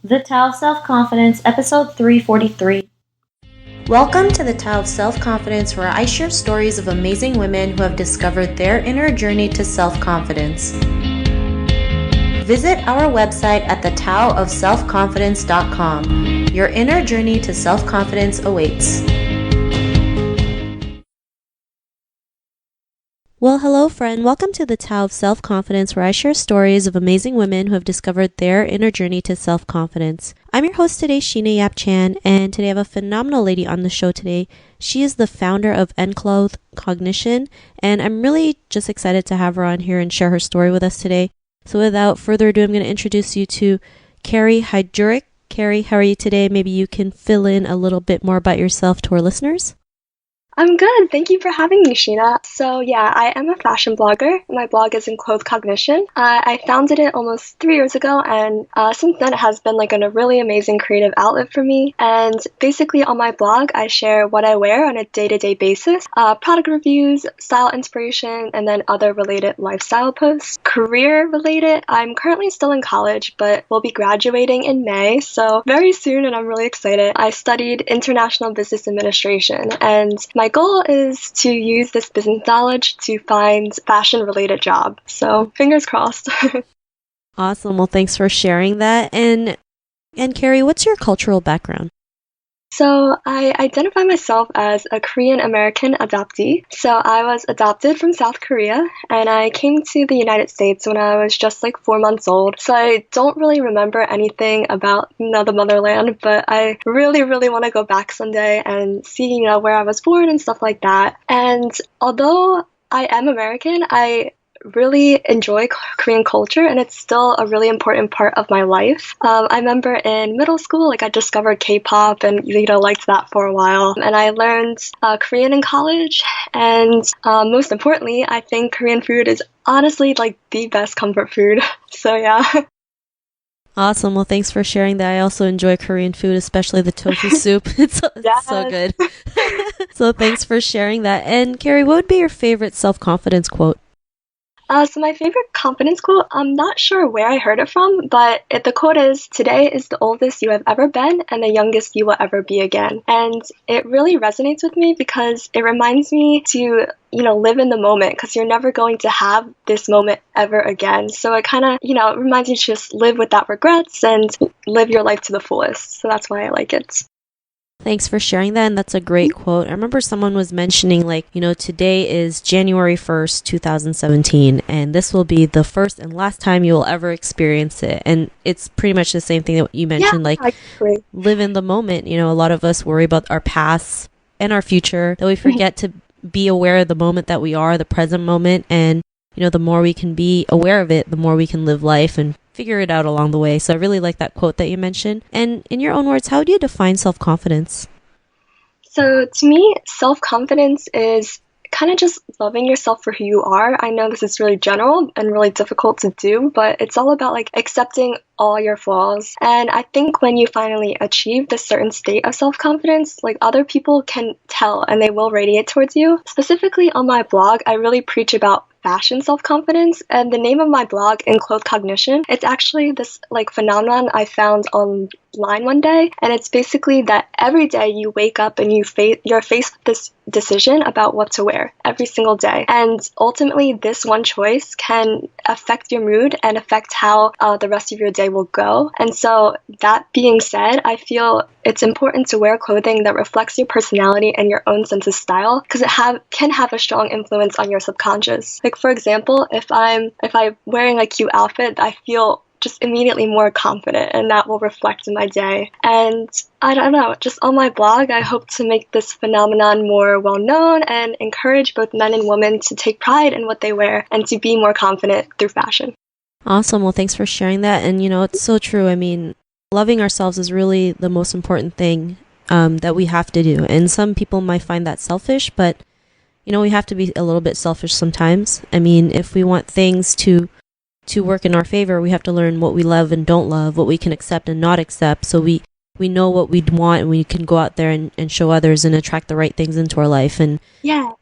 The Tao of Self-Confidence, episode 343. Welcome to the Tao of Self-Confidence, where I share stories of amazing women who have discovered their inner journey to self-confidence. Visit our website at thetaoofselfconfidence.com. Your inner journey to self-confidence awaits. Well, hello, friend. Welcome to the Tao of Self-Confidence, where I share stories of amazing women who have discovered their inner journey to self-confidence. I'm your host today, Sheena Yap Chan, and today I have a phenomenal lady on the show today. She is the founder of Enclothed Cognition, and I'm really just excited to have her on here and share her story with us today. So without further ado, I'm going to introduce you to Keri Hyjurick. Keri, how are you today? Maybe you can fill in a little bit more about yourself to our listeners. I'm good. Thank you for having me, Sheena. So yeah, I am a fashion blogger. My blog is Enclothed Cognition. I founded it almost 3 years ago, and since then it has been like a really amazing creative outlet for me. And basically on my blog, I share what I wear on a day-to-day basis, product reviews, style inspiration, and then other related lifestyle posts. Career related, I'm currently still in college, but will be graduating in May, so very soon, and I'm really excited. I studied international business administration, and my goal is to use this business knowledge to find fashion-related job. So fingers crossed. Awesome. Well, thanks for sharing that. And Keri, what's your cultural background? So I identify myself as a Korean American adoptee. So I was adopted from South Korea, and I came to the United States when I was just like 4 months old. So I don't really remember anything about the motherland, but I really, really want to go back someday and see, where I was born and stuff like that. And although I am American, I really enjoy Korean culture, and it's still a really important part of my life. I remember in middle school, I discovered K-pop and liked that for a while, and I learned Korean in college. And most importantly, I think Korean food is honestly the best comfort food. So yeah. Awesome. Well, thanks for sharing that. I also enjoy Korean food, especially the tofu soup. It's so good. So thanks for sharing that. And Keri, what would be your favorite self-confidence quote? So my favorite confidence quote, I'm not sure where I heard it from, but the quote is, "Today is the oldest you have ever been and the youngest you will ever be again." And it really resonates with me because it reminds me to, live in the moment, because you're never going to have this moment ever again. So it kind of, reminds you to just live without regrets and live your life to the fullest. So that's why I like it. Thanks for sharing that, and that's a great quote. I remember someone was mentioning, today is January 1st, 2017, and this will be the first and last time you will ever experience it. And it's pretty much the same thing that you mentioned, live in the moment. A lot of us worry about our past and our future, that we forget to be aware of the moment that we are, the present moment, and, the more we can be aware of it, the more we can live life and figure it out along the way. So I really like that quote that you mentioned. And in your own words, how do you define self-confidence? So to me, self-confidence is kind of just loving yourself for who you are. I know this is really general and really difficult to do, but it's all about accepting all your flaws. And I think when you finally achieve this certain state of self-confidence, other people can tell and they will radiate towards you. Specifically on my blog, I really preach about fashion self-confidence, and the name of my blog, Enclothed Cognition, it's actually this phenomenon I found online one day, and it's basically that every day you wake up and you're faced with this decision about what to wear every single day, and ultimately this one choice can affect your mood and affect how the rest of your day will go. And so that being said, I feel it's important to wear clothing that reflects your personality and your own sense of style, because it can have a strong influence on your subconscious. For example, if I'm wearing a cute outfit, I feel just immediately more confident, and that will reflect in my day. And I don't know, just on my blog, I hope to make this phenomenon more well known and encourage both men and women to take pride in what they wear and to be more confident through fashion. Awesome. Well, thanks for sharing that. And it's so true. I mean, loving ourselves is really the most important thing that we have to do. And some people might find that selfish, but we have to be a little bit selfish sometimes. I mean, if we want things to work in our favor, we have to learn what we love and don't love, what we can accept and not accept, so we know what we want, and we can go out there and show others and attract the right things into our life. And, yeah,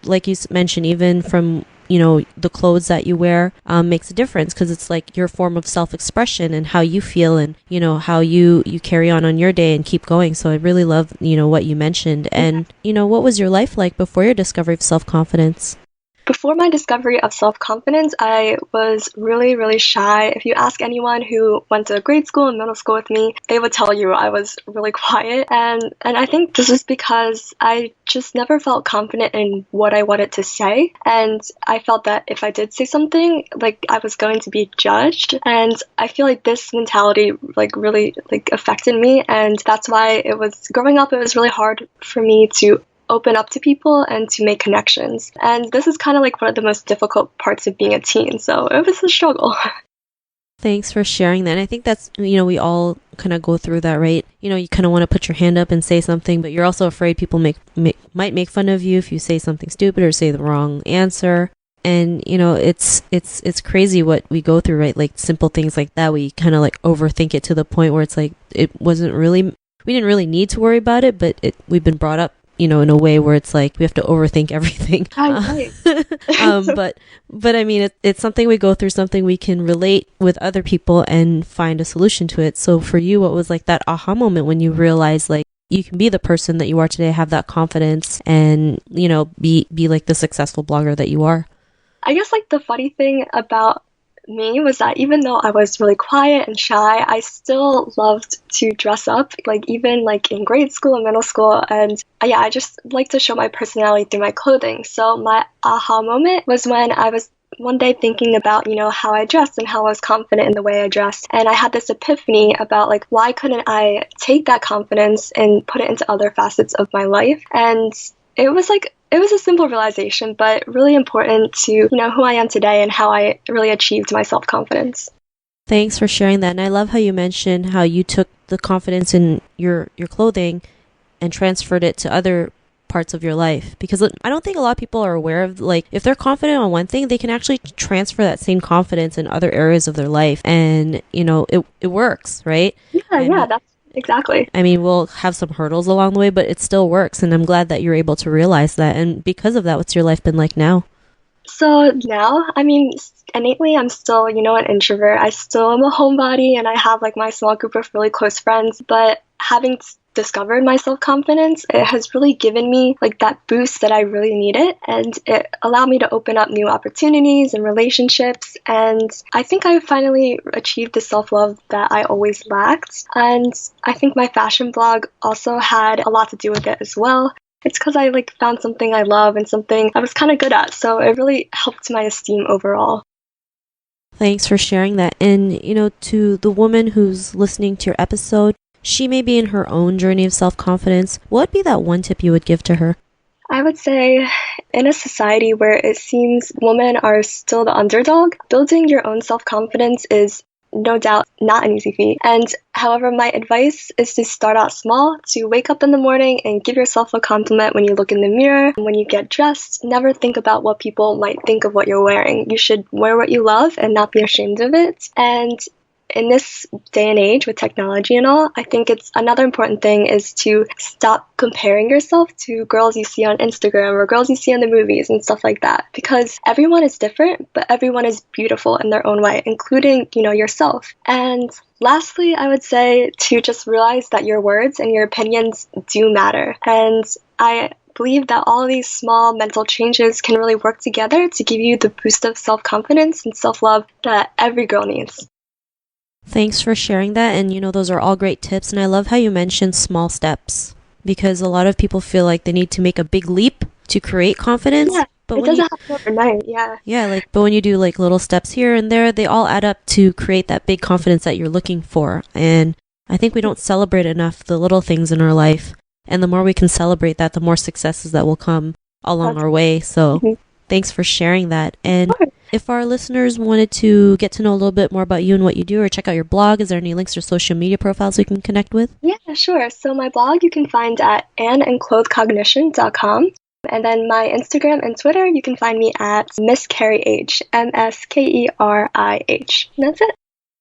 like you mentioned, even from, the clothes that you wear makes a difference, because it's like your form of self-expression and how you feel, and how you carry on your day and keep going. So I really love what you mentioned. And what was your life like before your discovery of self-confidence? Before my discovery of self-confidence, I was really, really shy. If you ask anyone who went to grade school and middle school with me, they would tell you I was really quiet. And I think this is because I just never felt confident in what I wanted to say. And I felt that if I did say something, like, I was going to be judged. And I feel like this mentality really affected me. And that's why growing up, it was really hard for me to open up to people and to make connections. And this is kind of like one of the most difficult parts of being a teen. So it was a struggle. Thanks for sharing that. And I think that's, we all kind of go through that, right? You kind of want to put your hand up and say something, but you're also afraid people might make fun of you if you say something stupid or say the wrong answer. And, it's crazy what we go through, right? Like simple things like that. We kind of like overthink it to the point where it's like, we didn't really need to worry about it, but we've been brought up in a way where it's like we have to overthink everything. But I mean, it's something we go through, something we can relate with other people and find a solution to it. So for you, what was like that aha moment when you realized like you can be the person that you are today, have that confidence, and be like the successful blogger that you are? I guess like the funny thing about me was that even though I was really quiet and shy, I still loved to dress up, like even like in grade school and middle school. And I just like to show my personality through my clothing. So my aha moment was when I was one day thinking about, how I dressed and how I was confident in the way I dressed. And I had this epiphany about like, why couldn't I take that confidence and put it into other facets of my life? And it was a simple realization, but really important to who I am today and how I really achieved my self-confidence. Thanks for sharing that. And I love how you mentioned how you took the confidence in your clothing and transferred it to other parts of your life. Because I don't think a lot of people are aware of, like, if they're confident on one thing, they can actually transfer that same confidence in other areas of their life. And, it works, right? Yeah, that's exactly. I mean, we'll have some hurdles along the way, but it still works. And I'm glad that you're able to realize that. And because of that, what's your life been like now? So now, I mean, innately, I'm still, an introvert. I still am a homebody, and I have like my small group of really close friends. But having discovered my self-confidence, it has really given me like that boost that I really needed, and it allowed me to open up new opportunities and relationships. And I think I finally achieved the self-love that I always lacked. And I think my fashion blog also had a lot to do with it as well. It's because I found something I love and something I was kind of good at, so it really helped my esteem overall. Thanks for sharing that. And to the woman who's listening to your episode, she may be in her own journey of self-confidence. What would be that one tip you would give to her? I would say, in a society where it seems women are still the underdog, building your own self-confidence is no doubt not an easy feat. And however, my advice is to start out small, to wake up in the morning and give yourself a compliment when you look in the mirror. When you get dressed, never think about what people might think of what you're wearing. You should wear what you love and not be ashamed of it. And in this day and age with technology and all, I think it's another important thing is to stop comparing yourself to girls you see on Instagram or girls you see in the movies and stuff like that. Because everyone is different, but everyone is beautiful in their own way, including, yourself. And lastly, I would say to just realize that your words and your opinions do matter. And I believe that all of these small mental changes can really work together to give you the boost of self-confidence and self-love that every girl needs. Thanks for sharing that. And, those are all great tips. And I love how you mentioned small steps, because a lot of people feel like they need to make a big leap to create confidence. Yeah, but it doesn't happen overnight. Yeah. Yeah, but when you do little steps here and there, they all add up to create that big confidence that you're looking for. And I think we don't celebrate enough the little things in our life. And the more we can celebrate that, the more successes that will come along our way. So thanks for sharing that. And if our listeners wanted to get to know a little bit more about you and what you do, or check out your blog, is there any links or social media profiles we can connect with? Yeah, sure. So my blog you can find at enclothedcognition.com. And then my Instagram and Twitter, you can find me at Miss Keri H, MSKERIH. And that's it.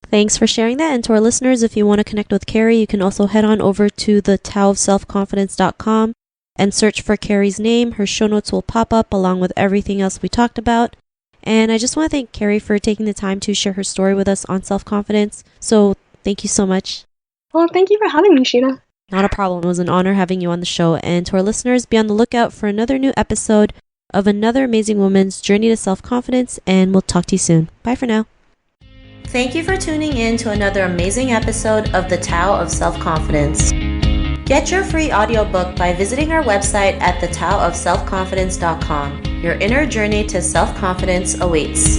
Thanks for sharing that. And to our listeners, if you want to connect with Keri, you can also head on over to the taoofselfconfidence.com and search for Keri's name. Her show notes will pop up along with everything else we talked about. And I just want to thank Keri for taking the time to share her story with us on self-confidence. So thank you so much. Well, thank you for having me, Sheena. Not a problem. It was an honor having you on the show. And to our listeners, be on the lookout for another new episode of another amazing woman's journey to self-confidence. And we'll talk to you soon. Bye for now. Thank you for tuning in to another amazing episode of The Tao of Self-Confidence. Get your free audiobook by visiting our website at thetaoofselfconfidence.com. Your inner journey to self-confidence awaits.